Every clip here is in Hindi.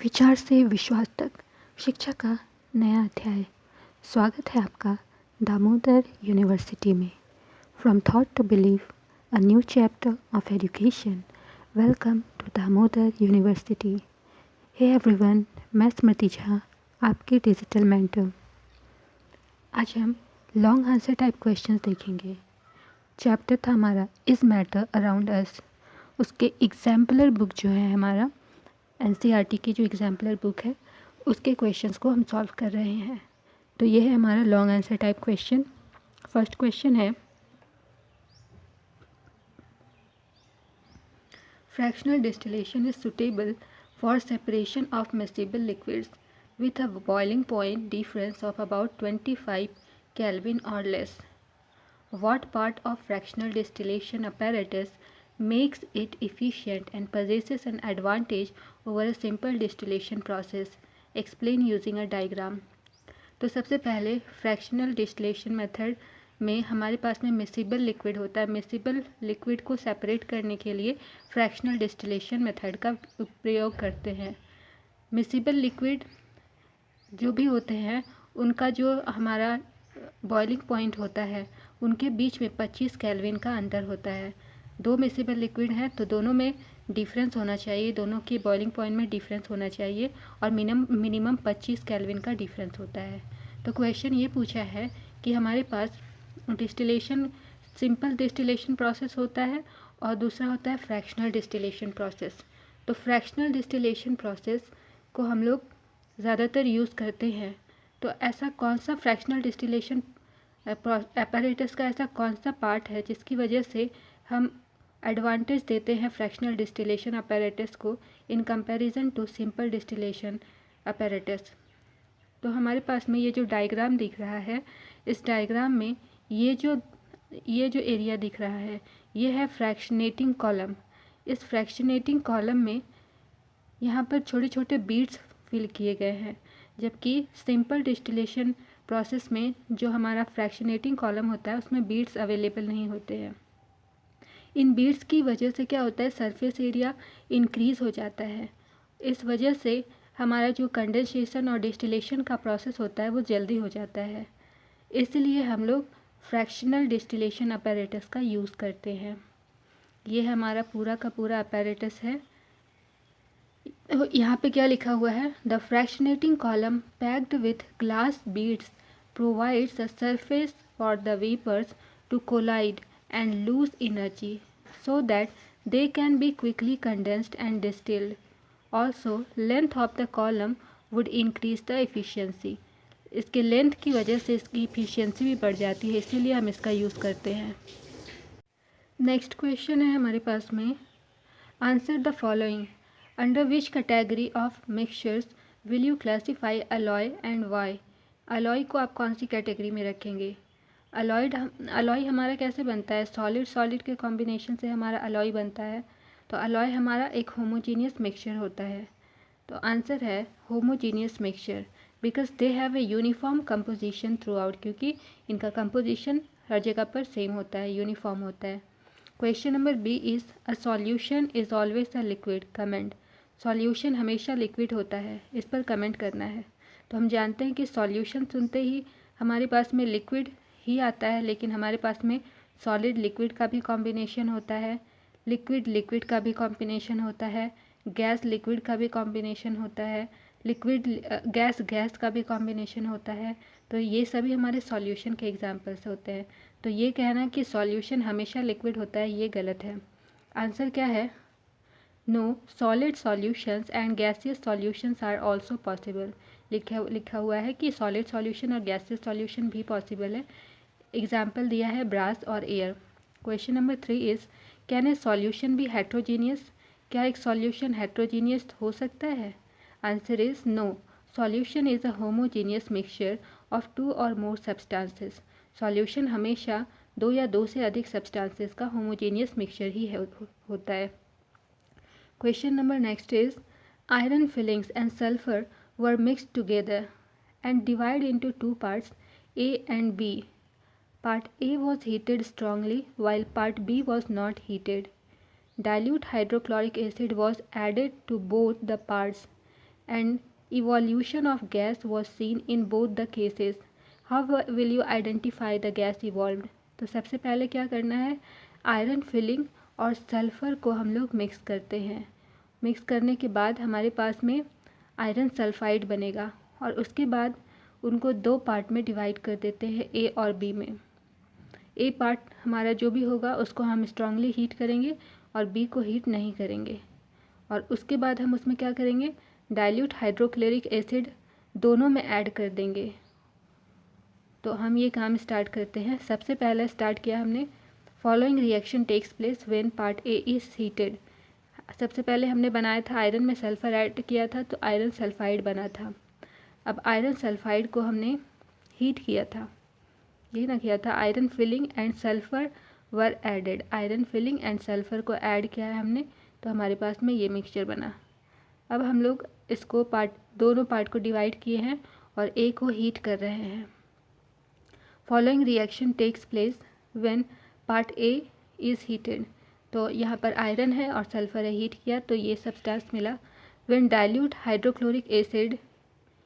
विचार से विश्वास तक शिक्षा का नया अध्याय। स्वागत है आपका दामोदर यूनिवर्सिटी में। From thought to believe, a new chapter of education. Welcome to Damodar university. Hey everyone, मैं स्मृति झा, आपकी डिजिटल मेंटर। आज हम लॉन्ग आंसर टाइप क्वेश्चंस देखेंगे। चैप्टर था हमारा इज मैटर अराउंड अस। उसके एग्जाम्पलर बुक जो है हमारा एनसीईआरटी की जो एग्जाम्पलर बुक है उसके क्वेश्चंस को हम सॉल्व कर रहे हैं। तो ये है हमारा long answer type question. First question है, fractional distillation is suitable for separation of miscible liquids with a boiling point difference of about 25 Kelvin or less. What part of fractional distillation apparatus makes it efficient and possesses an advantage over a simple distillation process? Explain using a diagram. तो सबसे पहले फ्रैक्शनल डिस्टिलेशन मेथड में हमारे पास में मिसिबल लिक्विड होता है। मिसिबल लिक्विड को सेपरेट करने के लिए फ्रैक्शनल डिस्टिलेशन मेथड का प्रयोग करते हैं। मिसिबल लिक्विड जो भी होते हैं उनका जो हमारा बॉइलिंग पॉइंट होता है उनके बीच में 25 केल्विन का अंतर होता है। दो मिसिबल लिक्विड हैं तो दोनों में डिफरेंस होना चाहिए, दोनों की बॉइलिंग पॉइंट में डिफरेंस होना चाहिए और मिनिमम 25 केल्विन का डिफरेंस होता है। तो क्वेश्चन ये पूछा है कि हमारे पास डिस्टिलेशन सिंपल डिस्टिलेशन प्रोसेस होता है और दूसरा होता है फ्रैक्शनल डिस्टिलेशन प्रोसेस। तो फ्रैक्शनल डिस्टिलेशन प्रोसेस को हम लोग ज़्यादातर यूज़ करते हैं। तो ऐसा कौन सा फ्रैक्शनल डिस्टिलेशन एपैरेटस का ऐसा कौन सा पार्ट है जिसकी वजह से हम एडवांटेज देते हैं फ्रैक्शनल डिस्टिलेशन अपैरेटस को in comparison to simple distillation apparatus? तो हमारे पास में ये जो डायग्राम दिख रहा है, इस डायग्राम में ये जो एरिया दिख रहा है ये है फ्रैक्शनेटिंग कॉलम। इस फ्रैक्शनेटिंग कॉलम में यहाँ पर छोटे छोटे बीड्स फिल किए गए हैं, जबकि सिंपल डिस्टिलेशन प्रोसेस में जो हमारा फ्रैक्शनेटिंग कॉलम होता है उसमें बीड्स अवेलेबल नहीं होते हैं। इन बीड्स की वजह से क्या होता है, सरफेस एरिया इंक्रीज़ हो जाता है। इस वजह से हमारा जो कंडेंसेशन और डिस्टिलेशन का प्रोसेस होता है वो जल्दी हो जाता है। इसलिए हम लोग फ्रैक्शनल डिस्टिलेशन अपैरेटस का यूज़ करते हैं। ये हमारा पूरा का पूरा अपैरेटस है। यहाँ पे क्या लिखा हुआ है, the fractionating column packed with glass beads provides a surface for the vapours to collide and lose energy so that they can be quickly condensed and distilled. Also, length of the column would increase the efficiency. इसके लेंथ की वजह से इसकी इफ़िशियंसी भी बढ़ जाती है, इसीलिए हम इसका यूज़ करते हैं। नेक्स्ट क्वेश्चन है हमारे पास में, answer the following, under which category of mixtures will you classify alloy and why? Alloy को आप कौन सी कैटेगरी में रखेंगे? अलॉय हमारा कैसे बनता है, सॉलिड के कॉम्बिनेशन से हमारा अलॉय बनता है। तो अलॉय हमारा एक होमोजीनियस मिक्सचर होता है। तो आंसर है homogeneous mixture, because they have a uniform composition through out, क्योंकि इनका कंपोजिशन हर जगह पर सेम होता है, यूनिफॉर्म होता है। Question number B is a solution is always a liquid, comment. Solution हमेशा लिक्विड होता है, इस पर कमेंट करना है। तो हम जानते हैं कि सॉल्यूशन सुनते ही हमारे पास में लिक्विड ही आता है, लेकिन हमारे पास में सॉलिड लिक्विड का भी कॉम्बिनेशन होता है, लिक्विड लिक्विड का भी कॉम्बिनेशन होता है, गैस लिक्विड का भी कॉम्बिनेशन होता है, लिक्विड गैस गैस का भी कॉम्बिनेशन होता है। तो ये सभी हमारे सॉल्यूशन के एग्जांपल्स होते हैं। तो ये कहना कि सॉल्यूशन हमेशा लिक्विड होता है, ये गलत है। आंसर क्या है? No, solid solutions and gaseous solutions are also possible. लिखा हुआ है कि सॉलिड सॉल्यूशन और गैसियस सॉल्यूशन भी पॉसिबल है। एग्जाम्पल दिया है ब्रास और air. Question number 3 is, can a solution be heterogeneous? क्या एक सॉल्यूशन हेट्रोजीनियस हो सकता है? Answer is no, solution is a homogeneous mixture of 2 और मोर सब्सटेंसेस। सॉल्यूशन हमेशा 2 या 2 से अधिक सब्सटेंसेस का होमोजीनियस मिक्सचर ही होता है। Question number next is, iron filings and sulphur were mixed together and divided into two parts, A and B. Part A was heated strongly while part B was not heated. Dilute hydrochloric acid was added to both the parts. and evolution of gas was seen in both the cases. How will you identify the gas evolved? तो सबसे पहले क्या करना है, आयरन फिलिंग और सल्फ़र को हम लोग मिक्स करते हैं। मिक्स करने के बाद हमारे पास में आयरन सल्फाइड बनेगा और उसके बाद उनको दो पार्ट में डिवाइड कर देते हैं, ए और बी में। ए पार्ट हमारा जो भी होगा उसको हम स्ट्रांगली हीट करेंगे और बी को हीट नहीं करेंगे। और उसके बाद हम उसमें क्या करेंगे, डाइल्यूट हाइड्रोक्लोरिक एसिड दोनों में ऐड कर देंगे। तो हम ये काम स्टार्ट करते हैं। सबसे पहले स्टार्ट किया हमने, following reaction takes place when part A is heated. सबसे पहले हमने बनाया था, आयरन में सल्फ़र ऐड किया था तो आयरन सल्फाइड बना था। अब आयरन सल्फाइड को हमने हीट किया था, ये ना किया था, iron filing and sulphur were added. Iron filing and sulphur को ऐड किया है हमने, तो हमारे पास में ये मिक्सचर बना। अब हम लोग इसको दोनों पार्ट को डिवाइड किए हैं और ए को हीट कर रहे हैं। Following reaction takes place when part A is heated. तो यहाँ पर आयरन है और सल्फ़र है, हीट किया तो ये सब्सटेंस मिला। When dilute hydrochloric acid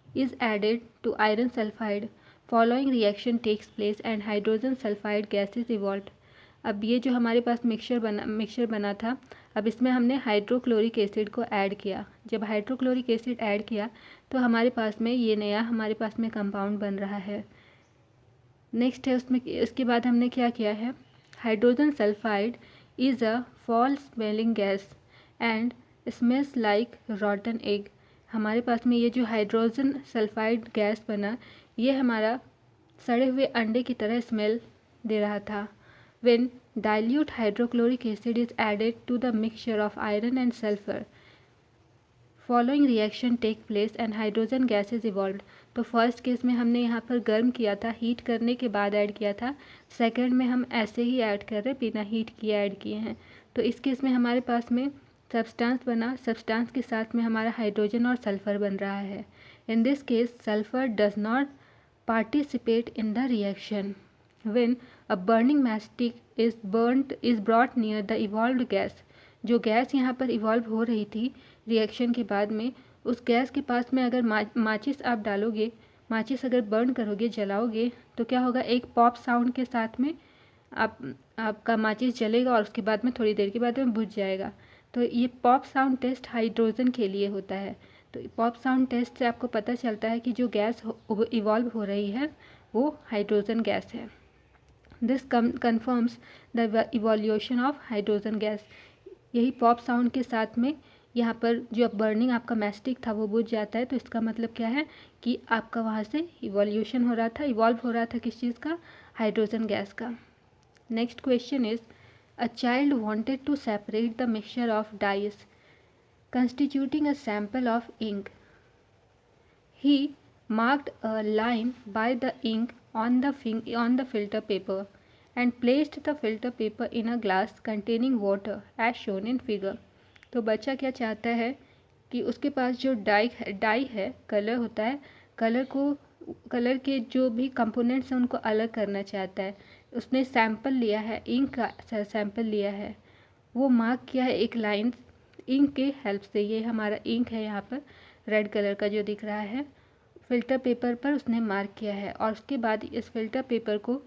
is added to iron sulphide, following reaction takes place and hydrogen sulphide gases evolve. अब ये जो हमारे पास मिक्सचर बना था, अब इसमें हमने हाइड्रोक्लोरिक एसिड को ऐड किया। जब हाइड्रोक्लोरिक एसिड ऐड किया तो हमारे पास में ये नया हमारे पास में कंपाउंड बन रहा है। नेक्स्ट है उसमें, इसके बाद हमने क्या किया है, hydrogen sulphide is a fall smelling gas and smells like रॉटन egg. हमारे पास में ये जो हाइड्रोजन सल्फाइड गैस बना, ये हमारा सड़े हुए अंडे की तरह स्मेल दे रहा था। When dilute hydrochloric acid is added to the mixture of iron and sulfur, following reaction take place and hydrogen gas is evolved। तो फर्स्ट केस में हमने यहाँ पर गर्म किया था, हीट करने के बाद ऐड किया था। सेकंड में हम ऐसे ही ऐड कर रहे, बिना हीट किए ऐड किए हैं। तो इस केस में हमारे पास में सब्सटेंस बना, सब्सटेंस के साथ में हमारा हाइड्रोजन और सल्फ़र बन रहा है। In this case sulphur does not participate in the reaction. When a burning matchstick is brought near the evolved gas, जो गैस यहाँ पर इवॉल्व हो रही थी रिएक्शन के बाद में, उस गैस के पास में अगर माचिस आप डालोगे, माचिस अगर बर्न करोगे, जलाओगे, तो क्या होगा, एक पॉप साउंड के साथ में आपका माचिस जलेगा और उसके बाद में थोड़ी देर के बाद में बुझ जाएगा। तो ये पॉप साउंड टेस्ट हाइड्रोजन के लिए होता है। तो पॉप साउंड टेस्ट से आपको पता चलता है कि जो गैस इवॉल्व हो रही है वो हाइड्रोजन गैस है। This confirms the evolution of hydrogen gas. यही पॉप साउंड के साथ में यहाँ पर जो बर्निंग आपका मैस्टिक था वो बुझ जाता है, तो इसका मतलब क्या है कि आपका वहाँ से इवोल्यूशन हो रहा था, इवॉल्व हो रहा था किस चीज़ का, हाइड्रोजन गैस का। Next question is, a child wanted to separate the mixture of dyes constituting a sample of ink. He marked a line by the ink on the filter paper and placed the filter paper in a glass containing water as shown in figure. तो बच्चा क्या चाहता है कि उसके पास जो डाई है, कलर होता है, कलर के जो भी कंपोनेंट्स हैं उनको अलग करना चाहता है। उसने सैंपल लिया है, इंक का सैंपल लिया है, वो मार्क किया है एक लाइन इंक के हेल्प से। ये हमारा इंक है, यहाँ पर रेड कलर का जो दिख रहा है, फ़िल्टर पेपर पर उसने मार्क किया है। और उसके बाद इस फ़िल्टर पेपर को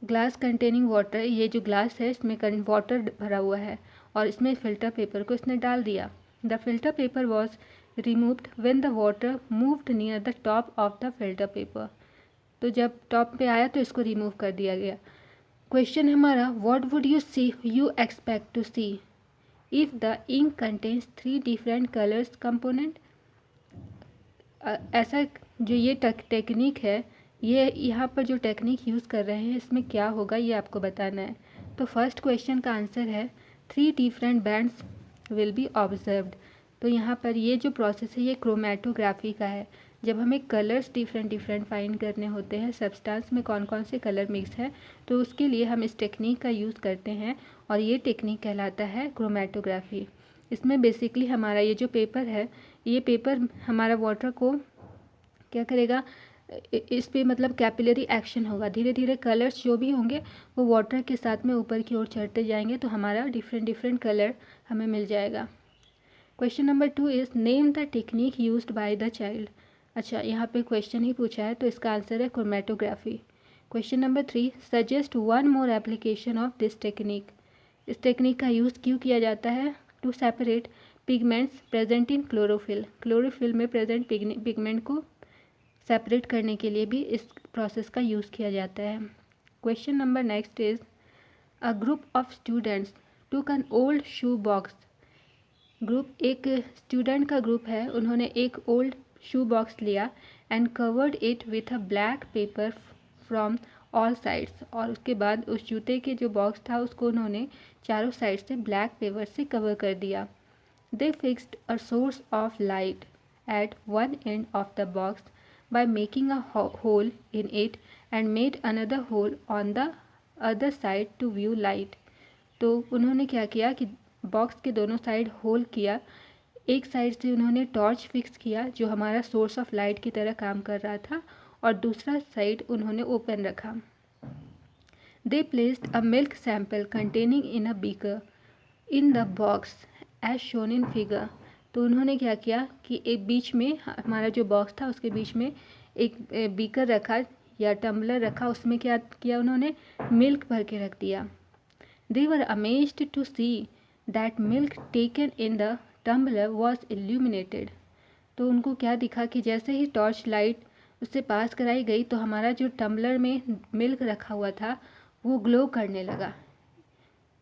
ग्लास कंटेनिंग वाटर, ये जो ग्लास है इसमें वाटर भरा हुआ है और इसमें फ़िल्टर पेपर को इसने डाल दिया। The filter paper was removed when the water moved near the top of the filter paper. तो जब टॉप पे आया तो इसको रिमूव कर दिया गया। क्वेश्चन हमारा, what would you expect to see if the ink contains 3 different colors component। ऐसा जो ये टेक्निक है, ये यहाँ पर जो टेक्निक यूज़ कर रहे हैं इसमें क्या होगा ये आपको बताना है। तो फर्स्ट क्वेश्चन का आंसर है 3 different bands will be observed. तो यहाँ पर ये जो प्रोसेस है ये क्रोमेटोग्राफी का है। जब हमें कलर्स डिफरेंट फाइंड करने होते हैं, सब्सटेंस में कौन कौन से कलर मिक्स है, तो उसके लिए हम इस टेक्निक का यूज़ करते हैं और ये टेक्निक कहलाता है क्रोमेटोग्राफी। इसमें बेसिकली हमारा ये जो पेपर है, ये पेपर हमारा वाटर को क्या करेगा, इस पे मतलब कैपिलरी एक्शन होगा, धीरे धीरे कलर्स जो भी होंगे वो वाटर के साथ में ऊपर की ओर चढ़ते जाएंगे, तो हमारा डिफरेंट कलर हमें मिल जाएगा। Question number 2 is name the technique used by the child. अच्छा, यहाँ पे क्वेश्चन ही पूछा है तो इसका आंसर है chromatography. Question number 3, suggest one more application of this technique. इस टेक्निक का यूज़ क्यों किया जाता है? To separate pigments present in chlorophyll. Chlorophyll में प्रेजेंट पिगमेंट को सेपरेट करने के लिए भी इस प्रोसेस का यूज़ किया जाता है। Question number next is a group of students टूक एन ओल्ड शू बॉक्स। एक स्टूडेंट का ग्रुप है, उन्होंने एक ओल्ड शू बॉक्स लिया and covered it with a black pepper from all sides. और उसके बाद उस जूते के जो बॉक्स था उसको उन्होंने चारों साइड से ब्लैक पेपर से कवर कर दिया। दे fixed a source of light at one end of the box by making a hole in it and made another hole on the other side to view light। तो उन्होंने क्या किया कि बॉक्स के दोनों साइड होल किया, एक साइड से उन्होंने टॉर्च फिक्स किया जो हमारा सोर्स ऑफ लाइट की तरह काम कर रहा था, और दूसरा साइड उन्होंने ओपन रखा। They placed a milk sample containing in a beaker in the box as shown in figure. तो उन्होंने क्या किया कि एक बीच में हमारा जो बॉक्स था उसके बीच में एक बीकर रखा या टम्बलर रखा, उसमें क्या किया उन्होंने, मिल्क भर के रख दिया। They were amazed to see that milk taken in the tumbler was illuminated. तो उनको क्या दिखा कि जैसे ही टॉर्च लाइट उससे पास कराई गई तो हमारा जो टम्बलर में मिल्क रखा हुआ था वो ग्लो करने लगा।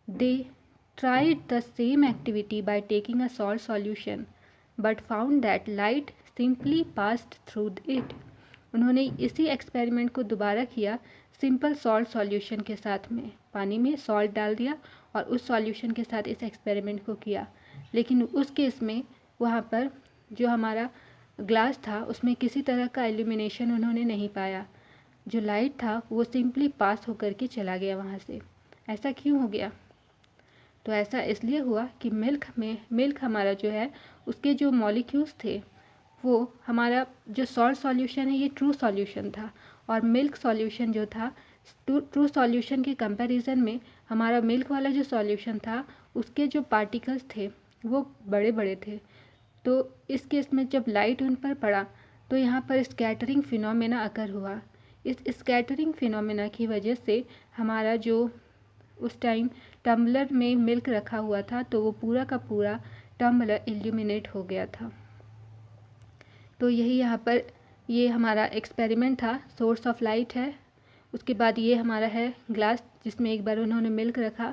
दे tried the same activity by taking a salt solution but found that light simply passed through it। उन्होंने इसी एक्सपेरिमेंट को दोबारा किया सिंपल सॉल्ट सॉल्यूशन के साथ में, पानी में सॉल्ट डाल दिया और उस सॉल्यूशन के साथ इस एक्सपेरिमेंट को किया, लेकिन उस केस में वहाँ पर जो हमारा ग्लास था उसमें किसी तरह का इल्यूमिनेशन उन्होंने नहीं पाया। जो लाइट था वो सिंपली पास होकर के चला गया वहाँ से। ऐसा क्यों हो गया? तो ऐसा इसलिए हुआ कि मिल्क हमारा जो है उसके जो मॉलिक्यूल्स थे वो हमारा जो सॉल्ट सॉल्यूशन है ये ट्रू सॉल्यूशन था, और मिल्क सॉल्यूशन जो था ट्रू सॉल्यूशन के कंपैरिजन में हमारा मिल्क वाला जो सॉल्यूशन था उसके जो पार्टिकल्स थे वो बड़े बड़े थे। तो इस केस में जब लाइट उन पर पड़ा तो यहाँ पर स्कैटरिंग फिनोमेना अकर हुआ। इस स्कैटरिंग फिनोमेना की वजह से हमारा जो उस टाइम टम्बलर में मिल्क रखा हुआ था तो वो पूरा का पूरा टम्बलर इल्यूमिनेट हो गया था। तो यही यहाँ पर ये हमारा एक्सपेरिमेंट था, सोर्स ऑफ लाइट है। उसके बाद ये हमारा है ग्लास, जिसमें एक बार उन्होंने मिल्क रखा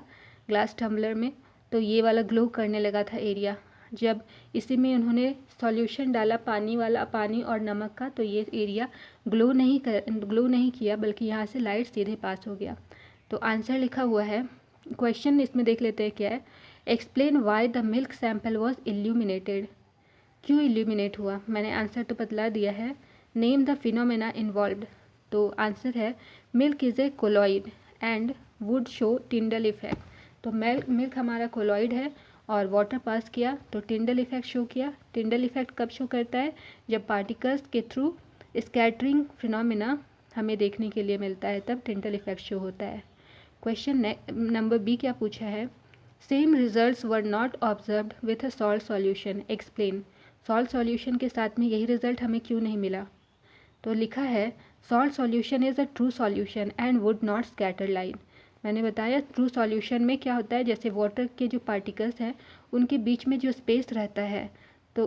ग्लास टम्बलर में तो ये वाला ग्लो करने लगा था एरिया। जब इसी में उन्होंने सॉल्यूशन डाला पानी और नमक का तो ये एरिया ग्लो नहीं किया, बल्कि यहाँ से लाइट सीधे पास हो गया। तो आंसर लिखा हुआ है, क्वेश्चन इसमें देख लेते हैं क्या है। Explain why the milk sample was illuminated. क्यों इल्यूमिनेट हुआ? मैंने आंसर तो बतला दिया है। Name the phenomena involved. तो आंसर है milk is a colloid and would show Tyndall effect. तो मिल्क हमारा कोलॉइड है और वाटर पास किया तो टिंडल इफेक्ट शो किया। टिंडल इफेक्ट कब शो करता है? जब पार्टिकल्स के थ्रू स्कैटरिंग फिनोमेना हमें देखने के लिए मिलता है, तब टिंडल इफेक्ट शो होता है। क्वेश्चन नंबर बी क्या पूछा है? Same results were not observed with a salt solution, explain. Salt solution के साथ में यही रिजल्ट हमें क्यों नहीं मिला? तो लिखा है salt solution is a true solution and would not scatter light. मैंने बताया ट्रू सॉल्यूशन में क्या होता है, जैसे वाटर के जो पार्टिकल्स हैं उनके बीच में जो स्पेस रहता है तो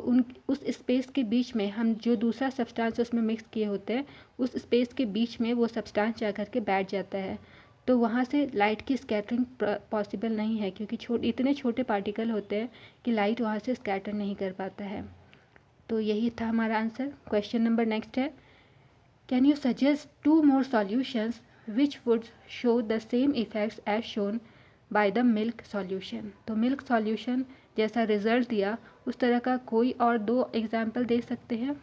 उस स्पेस के बीच में हम जो दूसरा सब्सटेंस उसमें मिक्स किए होते हैं उस स्पेस के बीच में वो सब्सटेंस जा कर के बैठ जाता है, तो वहाँ से लाइट की स्कैटरिंग पॉसिबल नहीं है, क्योंकि इतने छोटे पार्टिकल होते हैं कि लाइट वहाँ से स्कैटर नहीं कर पाता है। तो यही था हमारा आंसर। क्वेश्चन नंबर नेक्स्ट है, can you suggest 2 more solutions which would show the same effects as shown by the milk solution। तो मिल्क सॉल्यूशन जैसा रिजल्ट दिया उस तरह का कोई और 2 एग्जाम्पल दे सकते हैं।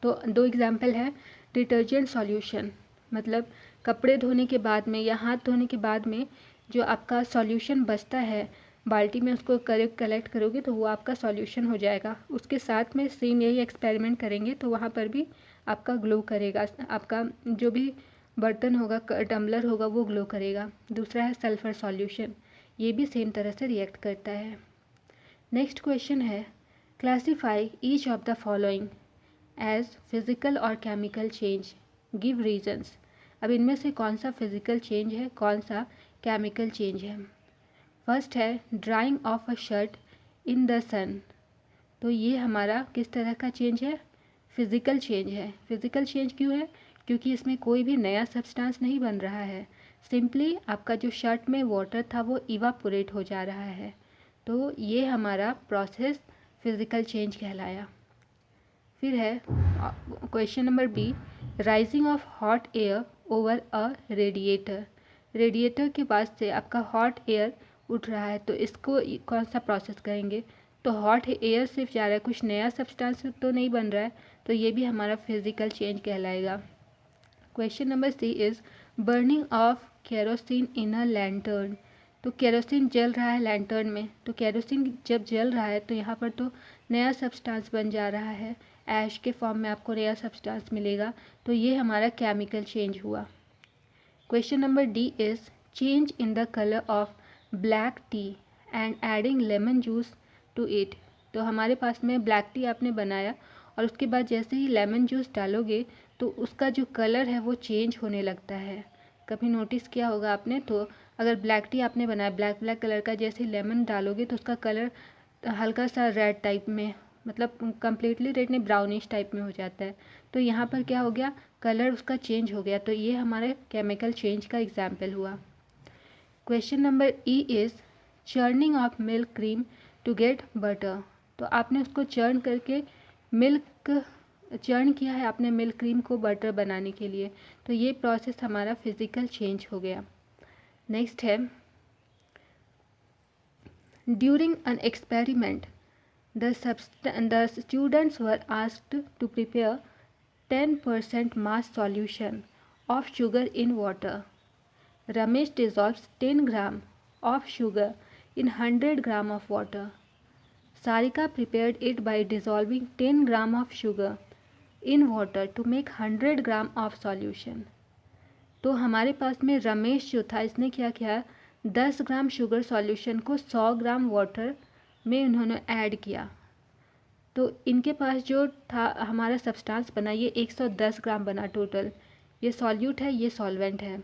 तो 2 एग्जाम्पल है डिटर्जेंट सॉल्यूशन, मतलब कपड़े धोने के बाद में या हाथ धोने के बाद में जो आपका सॉल्यूशन बचता है बाल्टी में, उसको कलेक्ट करोगे तो वो आपका सॉल्यूशन हो जाएगा। उसके साथ में सेम यही एक्सपेरिमेंट करेंगे तो वहाँ पर भी आपका ग्लो करेगा, आपका जो भी बर्तन होगा टम्बलर होगा वो ग्लो करेगा। दूसरा है सल्फ़र सॉल्यूशन, ये भी सेम तरह से रिएक्ट करता है। नेक्स्ट क्वेश्चन है, classify each of the following as physical और केमिकल चेंज, गिव रीजंस। अब इनमें से कौन सा फिजिकल चेंज है, कौन सा केमिकल चेंज है। फर्स्ट है drying of a shirt in the sun. तो ये हमारा किस तरह का चेंज है, फिजिकल चेंज है। फिजिकल चेंज क्यों है, क्योंकि इसमें कोई भी नया सब्सटेंस नहीं बन रहा है, सिंपली आपका जो शर्ट में वाटर था वो इवापोरेट हो जा रहा है। तो ये हमारा प्रोसेस फिजिकल चेंज कहलाया। फिर है question number B, rising of hot air over a radiator. Radiator के पास से आपका हॉट एयर उठ रहा है, तो इसको कौन सा प्रोसेस करेंगे। तो हॉट एयर सिर्फ जा रहा है, कुछ नया सब्सटेंस तो नहीं बन रहा है, तो ये भी हमारा फिजिकल चेंज कहलाएगा। Question number C is burning of kerosene in a lantern. तो केरोसिन जल रहा है लैंटर्न में, तो केरोसिन जब जल रहा है तो यहाँ पर तो नया सब्सटेंस बन जा रहा है, ऐश के फॉर्म में आपको नया सब्सटेंस मिलेगा, तो ये हमारा केमिकल चेंज हुआ। Question number D is change in the colour of black tea and adding lemon juice to it. तो हमारे पास में ब्लैक टी आपने बनाया और उसके बाद जैसे ही लेमन जूस डालोगे तो उसका जो कलर है वो चेंज होने लगता है। कभी नोटिस किया होगा आपने, तो अगर ब्लैक टी आपने बनाया ब्लैक ब्लैक कलर का, जैसे ही लेमन डालोगे तो उसका कलर हल्का सा रेड टाइप में, मतलब कम्प्लीटली रेड नहीं, ब्राउनिश टाइप में हो जाता है। तो यहाँ पर क्या हो गया, कलर उसका चेंज हो गया, तो ये हमारे केमिकल चेंज का एग्जाम्पल हुआ। Question number E is churning of milk cream to get butter. तो आपने उसको चर्न करके मिल्क चर्न किया है आपने मिल्क क्रीम को बटर बनाने के लिए, तो ये प्रोसेस हमारा फिजिकल चेंज हो गया। नेक्स्ट है during an experiment the students were asked to prepare 10% mass solution of sugar in water. Ramesh dissolves 10 gram of sugar in 100 gram of water. Sarika prepared it by dissolving 10 gram of sugar in water to make 100 gram of solution. तो हमारे पास में रमेश जो था, इसने क्या किया, 10 ग्राम शुगर सॉल्यूशन को 100 ग्राम वाटर में उन्होंने ऐड किया, तो इनके पास जो था हमारा सब्सटेंस बना ये 110 ग्राम बना टोटल। ये सॉल्यूट है, ये सॉल्वेंट है।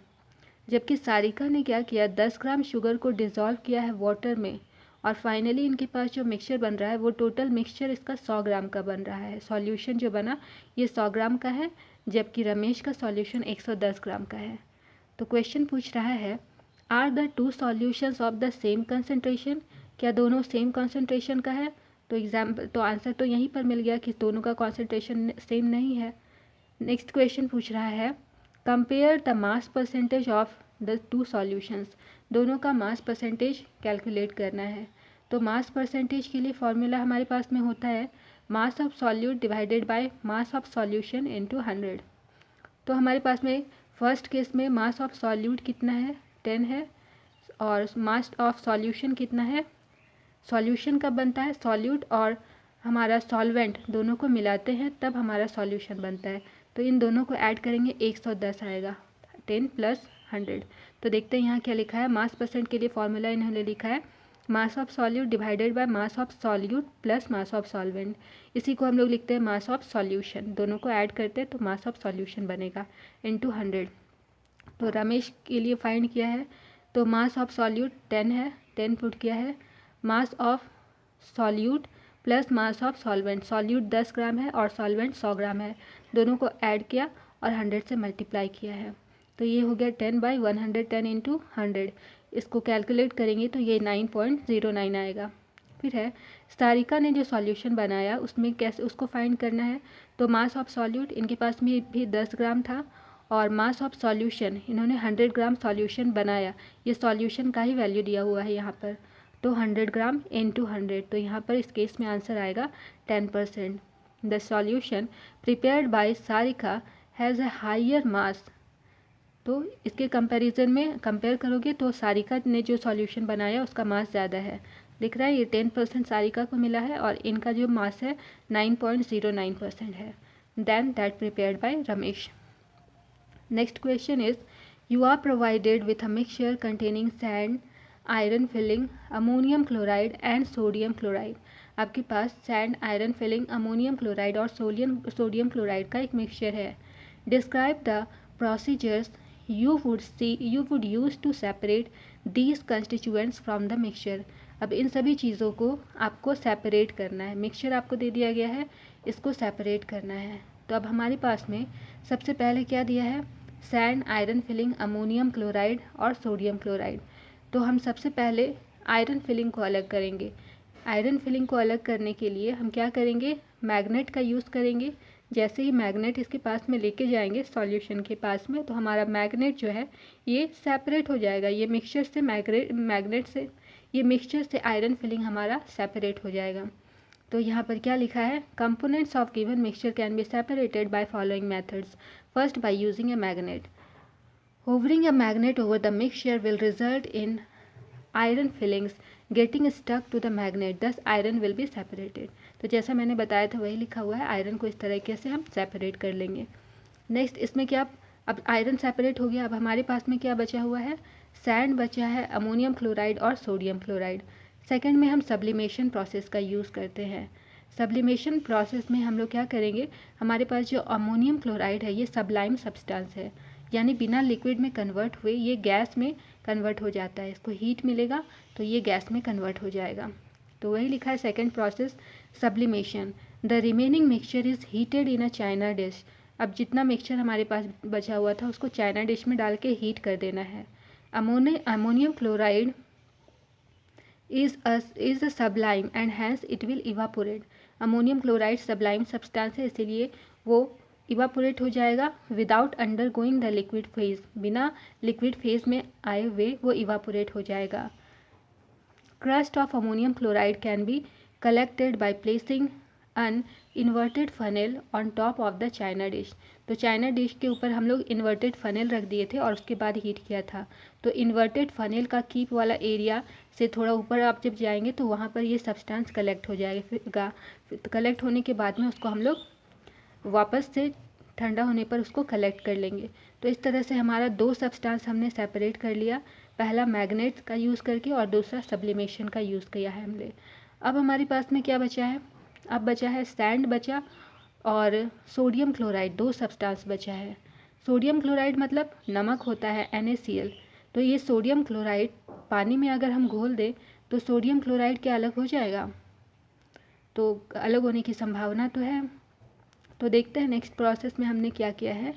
जबकि सारिका ने क्या किया, 10 ग्राम शुगर को डिज़ोल्व किया है वाटर में, और फाइनली इनके पास जो मिक्सचर बन रहा है वो टोटल मिक्सचर इसका 100 ग्राम का बन रहा है। सॉल्यूशन जो बना ये 100 ग्राम का है, जबकि रमेश का सॉल्यूशन 110 ग्राम का है। तो क्वेश्चन पूछ रहा है, are the two solutions of the same concentration. क्या दोनों सेम कंसनट्रेशन का है। तो आंसर तो यहीं पर मिल गया कि दोनों का कॉन्सेंट्रेशन सेम नहीं है। नेक्स्ट क्वेश्चन पूछ रहा है, compare the mass percentage of the two solutions. दोनों का मास परसेंटेज कैलकुलेट करना है। तो मास परसेंटेज के लिए फॉर्मूला हमारे पास में होता है मास of solute divided by mass of solution into 100। तो हमारे पास में फर्स्ट केस में मास ऑफ सॉल्यूट कितना है, 10 है, और मास ऑफ सॉल्यूशन कितना है, सॉल्यूशन कब बनता है, सॉल्यूट और हमारा सॉल्वेंट दोनों को मिलाते हैं तब हमारा सॉल्यूशन बनता है। तो इन दोनों को ऐड करेंगे 110 आएगा, 10 + 100। तो देखते हैं यहाँ क्या लिखा है, मास परसेंट के लिए फॉर्मूला इन्होंने लिखा है मास of solute divided by mass of solute plus mass of solvent. इसी को हम लोग लिखते हैं मास ऑफ सॉल्यूशन, दोनों को ऐड करते हैं तो मास ऑफ सॉल्यूशन बनेगा इनटू 100। तो रमेश के लिए फाइंड किया है, तो मास ऑफ सॉल्यूट 10 है, 10 पुट किया है, मास of solute plus mass of solvent, solute 10 ग्राम है और सॉल्वेंट 100 ग्राम है, दोनों को ऐड किया और 100 से मल्टीप्लाई किया है। तो ये हो गया 10/110 इंटू 100। इसको कैलकुलेट करेंगे तो ये 9.09 आएगा। फिर है सारिका ने जो सॉल्यूशन बनाया उसमें कैसे उसको फाइंड करना है। तो मास ऑफ सॉल्यूट इनके पास में भी 10 ग्राम था और मास ऑफ सॉल्यूशन इन्होंने 100 ग्राम सॉल्यूशन बनाया, ये सॉल्यूशन का ही वैल्यू दिया हुआ है यहाँ पर। तो 100 ग्राम इंटू 100, तो यहाँ पर इस केस में आंसर आएगा 10%। The solution prepared by Sarika has a higher mass. तो इसके कंपैरिजन में कंपेयर करोगे तो सारिका ने जो सॉल्यूशन बनाया उसका मास ज़्यादा है, दिख रहा है, ये 10% सारिका को मिला है और इनका जो मास है 9.09% है than that prepared by Ramesh. Next question is, you are provided with a mixture containing sand, iron filing ammonium chloride and sodium chloride. आपके पास sand, iron filing ammonium chloride और सोडियम क्लोराइड का एक मिक्सचर है। Describe the procedures you would use to separate these constituents from the mixture. अब इन सभी चीज़ों को आपको सेपरेट करना है। मिक्सचर आपको दे दिया गया है, इसको सेपरेट करना है। तो अब हमारे पास में सबसे पहले क्या दिया है, sand, iron filing ammonium chloride और सोडियम क्लोराइड। तो हम सबसे पहले आयरन फिलिंग को अलग करेंगे। आयरन फिलिंग को अलग करने के लिए हम क्या करेंगे, मैग्नेट का यूज़ करेंगे। जैसे ही मैग्नेट इसके पास में लेके जाएंगे सॉल्यूशन के पास में, तो हमारा मैग्नेट जो है ये सेपरेट हो जाएगा। ये मिक्सचर से मैग्नेट से, ये मिक्सचर से आयरन फिलिंग हमारा सेपरेट हो जाएगा। तो यहाँ पर क्या लिखा है, components of given mixture can be separated by following methods. First, by using a magnet. Hovering a magnet over the mixture will result in iron fillings getting stuck to the magnet, thus iron will be separated। तो जैसा मैंने बताया था वही लिखा हुआ है, आयरन को इस तरीके से हम सेपरेट कर लेंगे। नेक्स्ट, इसमें क्या, अब आयरन सेपरेट हो गया। अब हमारे पास में क्या बचा हुआ है, सैंड बचा है, अमोनियम क्लोराइड और सोडियम क्लोराइड। सेकेंड में हम सब्लिमेशन प्रोसेस का यूज़ करते हैं। सब्लिमेशन प्रोसेस में हम लोग क्या करेंगे, हमारे पास जो अमोनियम क्लोराइड है ये सबलाइम सब्सटेंस है, यानी बिना लिक्विड में कन्वर्ट हुए ये गैस में कन्वर्ट हो जाता है। इसको हीट मिलेगा तो ये गैस में कन्वर्ट हो जाएगा। तो वही लिखा है second process, sublimation. The remaining mixture is heated in a China dish. अब जितना मिक्सचर हमारे पास बचा हुआ था उसको चाइना डिश में डाल के हीट कर देना है। Ammonium chloride is a sublime and hence it will evaporate। Ammonium chloride sublime substance है, इसीलिए वो इवापोरेट हो जाएगा without undergoing the liquid phase. बिना लिक्विड फेज में आए हुए वो इवापोरेट हो जाएगा। Crust of ammonium chloride can be collected by placing an inverted funnel on top of the china dish. तो चाइना डिश के ऊपर हम लोग इन्वर्टेड फनेल रख दिए थे और उसके बाद हीट किया था। तो इन्वर्टेड फनेल का कीप वाला एरिया से थोड़ा ऊपर आप जब जाएंगे तो वहाँ पर ये सब्सटेंस कलेक्ट हो जाएगा। कलेक्ट होने के बाद में उसको हम लोग वापस से ठंडा होने पर उसको कलेक्ट कर लेंगे। तो इस तरह से हमारा दो सब्सटेंस हमने सेपरेट कर लिया, पहला मैग्नेट का यूज़ करके और दूसरा सब्लिमेशन का यूज़ किया है हमने। अब हमारे पास में क्या बचा है, अब बचा है सैंड बचा और सोडियम क्लोराइड, दो सब्सटेंस बचा है। सोडियम क्लोराइड मतलब नमक होता है NaCl। तो ये सोडियम क्लोराइड पानी में अगर हम घोल दें तो सोडियम क्लोराइड क्या अलग हो जाएगा, तो अलग होने की संभावना तो है। तो देखते हैं नेक्स्ट प्रोसेस में हमने क्या किया है।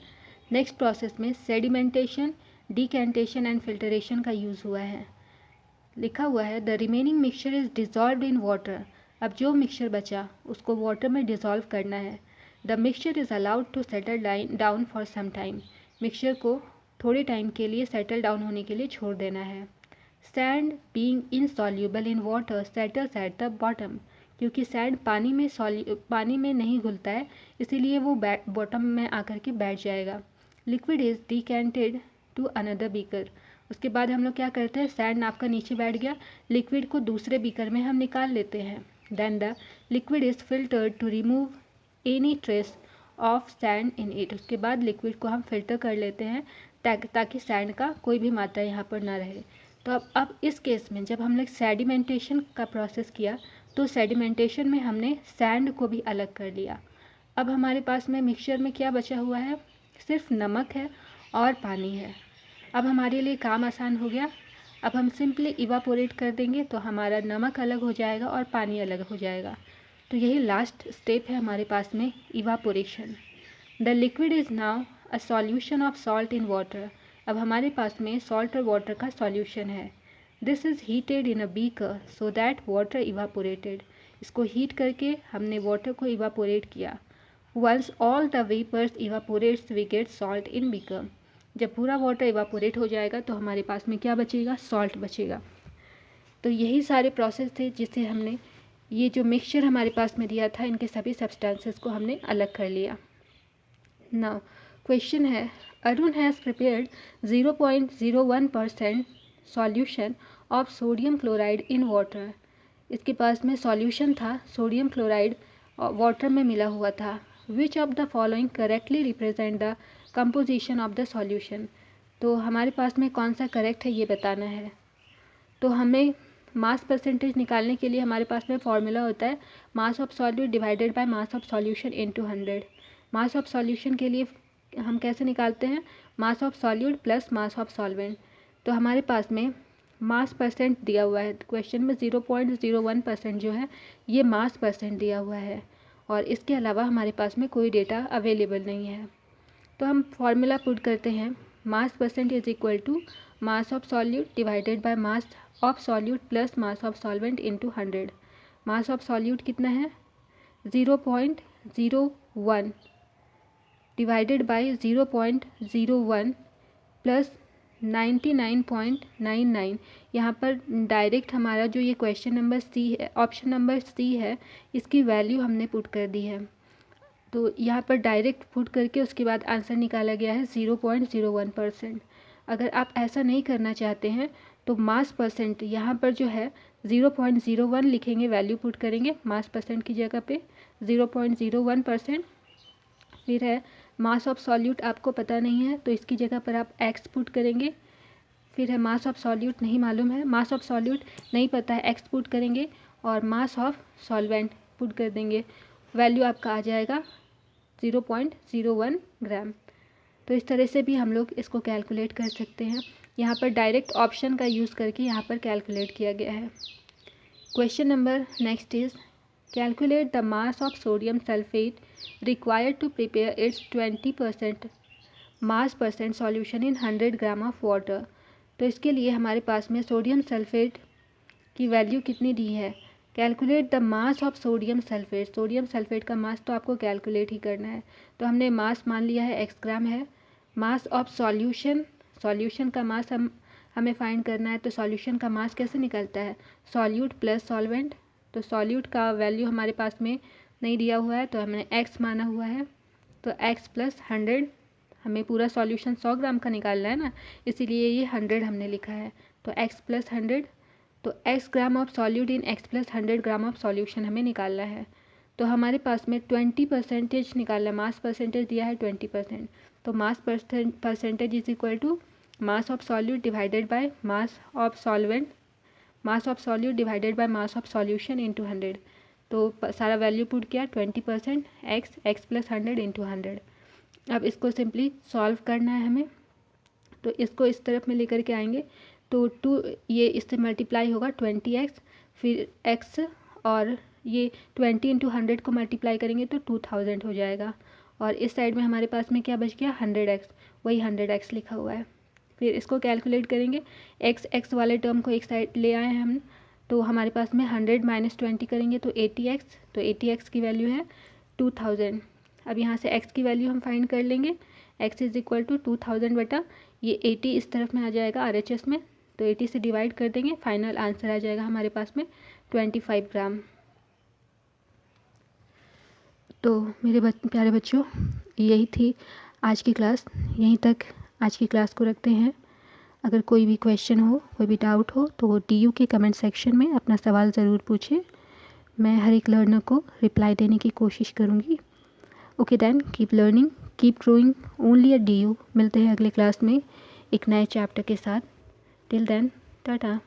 नेक्स्ट प्रोसेस में सेडिमेंटेशन, डिकेंटेशन एंड फिल्टरेशन का यूज़ हुआ है। लिखा हुआ है the remaining mixture is dissolved in water. अब जो मिक्सचर बचा उसको वाटर में डिज़ोल्व करना है। The mixture is allowed to settle down for some time. Mixture को थोड़े टाइम के लिए सेटल डाउन होने के लिए छोड़ देना है। Sand being insoluble in water settles at the bottom. क्योंकि सैंड पानी में नहीं घुलता है, इसीलिए वो बॉटम में आकर के बैठ जाएगा। Liquid is decanted to another beaker. उसके बाद हम लोग क्या करते हैं, सैंड आपका नीचे बैठ गया, लिक्विड को दूसरे बीकर में हम निकाल लेते हैं। Then the liquid is filtered to remove any trace of sand in it. उसके बाद लिक्विड को हम फिल्टर कर लेते हैं ताकि सैंड का कोई भी मात्रा यहाँ पर ना रहे। तो अब इस केस में जब हमने सेडिमेंटेशन का प्रोसेस किया तो सेडिमेंटेशन में हमने सैंड को भी अलग कर लिया। अब हमारे पास में मिक्सचर में क्या बचा हुआ है, सिर्फ नमक है और पानी है। अब हमारे लिए काम आसान हो गया। अब हम सिंपली इवापोरेट कर देंगे तो हमारा नमक अलग हो जाएगा और पानी अलग हो जाएगा। तो यही लास्ट स्टेप है हमारे पास में, evaporation. The liquid is now a solution of salt in water. अब हमारे पास में सॉल्ट और वाटर का सॉल्यूशन है। This is heated in a beaker so that water evaporated. इसको हीट करके हमने वाटर को इवापोरेट किया। Once all the vapours evaporates we get salt in beaker. जब पूरा वाटर इवापोरेट हो जाएगा तो हमारे पास में क्या बचेगा, सॉल्ट बचेगा। तो यही सारे प्रोसेस थे जिससे हमने ये जो मिक्सचर हमारे पास में दिया था इनके सभी सब्सटेंसेस को हमने अलग कर लिया। नाउ क्वेश्चन है, Arun has prepared 0.01% solution of sodium chloride in water. इसके पास में सॉल्यूशन था, सोडियम क्लोराइड वाटर में मिला हुआ था। Which of the following correctly represent the composition of the solution. तो हमारे पास में कौन सा करेक्ट है ये बताना है। तो हमें मास परसेंटेज निकालने के लिए हमारे पास में फॉर्मूला होता है मास of solute divided by mass of solution into 100। Mass of solution के लिए हम कैसे निकालते हैं, मास of solute plus mass of solvent. तो हमारे पास में मास परसेंट दिया हुआ है क्वेश्चन में, 0.01% जो है ये मास परसेंट दिया हुआ है, और इसके अलावा हमारे पास में कोई डेटा अवेलेबल नहीं है। तो हम फॉर्मूला पुट करते हैं, mass percent is equal to mass of solute divided by mass of solute plus mass of solvent into 100। Mass of solute कितना है 0.01 डिवाइडेड बाय 0.01 प्लस 99.99। यहाँ पर डायरेक्ट हमारा जो ये क्वेश्चन नंबर सी है, ऑप्शन नंबर सी है, इसकी वैल्यू हमने पुट कर दी है। तो यहाँ पर डायरेक्ट पुट करके उसके बाद आंसर निकाला गया है 0.01%। अगर आप ऐसा नहीं करना चाहते हैं तो मास परसेंट यहाँ पर जो है 0.01 लिखेंगे, वैल्यू पुट करेंगे मास परसेंट की जगह पे 0.01%। फिर है मास ऑफ सॉल्यूट, आपको पता नहीं है तो इसकी जगह पर आप एक्स पुट करेंगे। फिर है मास ऑफ सॉल्यूट नहीं मालूम है, मास ऑफ सॉल्यूट नहीं पता है, एक्स पुट करेंगे और मास ऑफ सॉल्वेंट पुट कर देंगे, वैल्यू आपका आ जाएगा 0.01 ग्राम। तो इस तरह से भी हम लोग इसको कैलकुलेट कर सकते हैं। यहाँ पर डायरेक्ट ऑप्शन का यूज़ करके यहाँ पर कैलकुलेट किया गया है। Question number next is calculate the mass of sodium sulphate required to prepare its 20% mass percent solution in 100 gram of water. तो इसके लिए हमारे पास में सोडियम सल्फेट की वैल्यू कितनी दी है, calculate the mass of sodium sulphate. Sodium sulphate का मास तो आपको कैलकुलेट ही करना है, तो हमने मास मान लिया है x ग्राम है। मास ऑफ सॉल्यूशन, सॉल्यूशन का मास हमें फाइंड करना है, तो सॉल्यूशन का मास कैसे निकलता है, सॉल्यूट प्लस सॉल्वेंट। तो सॉल्यूट का वैल्यू हमारे पास में नहीं दिया हुआ है तो हमने x माना हुआ है, तो x प्लस 100, हमें पूरा सॉल्यूशन 100 ग्राम का निकालना है ना, इसीलिए ये 100 हमने लिखा है। तो x प्लस 100, तो x gram of solute in x plus 100 gram of solution हमें निकालना है। तो हमारे पास में 20% निकालना, मास परसेंटेज दिया है 20%, तो mass percentage is equal to mass of solute divided by mass of solvent, mass of solute divided by mass of solution into 100। तो सारा वैल्यू पुट किया 20% x प्लस 100 इंटू 100। अब इसको सिंपली सॉल्व करना है हमें, तो इसको इस तरफ में लेकर के आएंगे तो 2 ये इससे मल्टीप्लाई होगा 20x, फिर x और ये 20 इंटू 100 को मल्टीप्लाई करेंगे तो 2000 हो जाएगा, और इस साइड में हमारे पास में क्या बच गया 100x, वही 100x लिखा हुआ है। फिर इसको कैलकुलेट करेंगे, x वाले टर्म को एक साइड ले आए हैं हम, तो हमारे पास में 100 माइनस 20 करेंगे तो 80x, तो 80x की वैल्यू है 2000। अब यहाँ से x की वैल्यू हम फाइंड कर लेंगे, x इज इक्वल टू 2000 बटा ये 80 इस तरफ में आ जाएगा RHS में, तो 80 से डिवाइड कर देंगे, फाइनल आंसर आ जाएगा हमारे पास में 25 ग्राम। तो मेरे प्यारे बच्चों, यही थी आज की क्लास, यहीं तक आज की क्लास को रखते हैं। अगर कोई भी क्वेश्चन हो, कोई भी डाउट हो तो DU के कमेंट सेक्शन में अपना सवाल ज़रूर पूछिए, मैं हर एक लर्नर को रिप्लाई देने की कोशिश करूँगी। Okay then, keep learning, keep growing only at DU। मिलते हैं अगले क्लास में एक नए चैप्टर के साथ। Till then, Tata.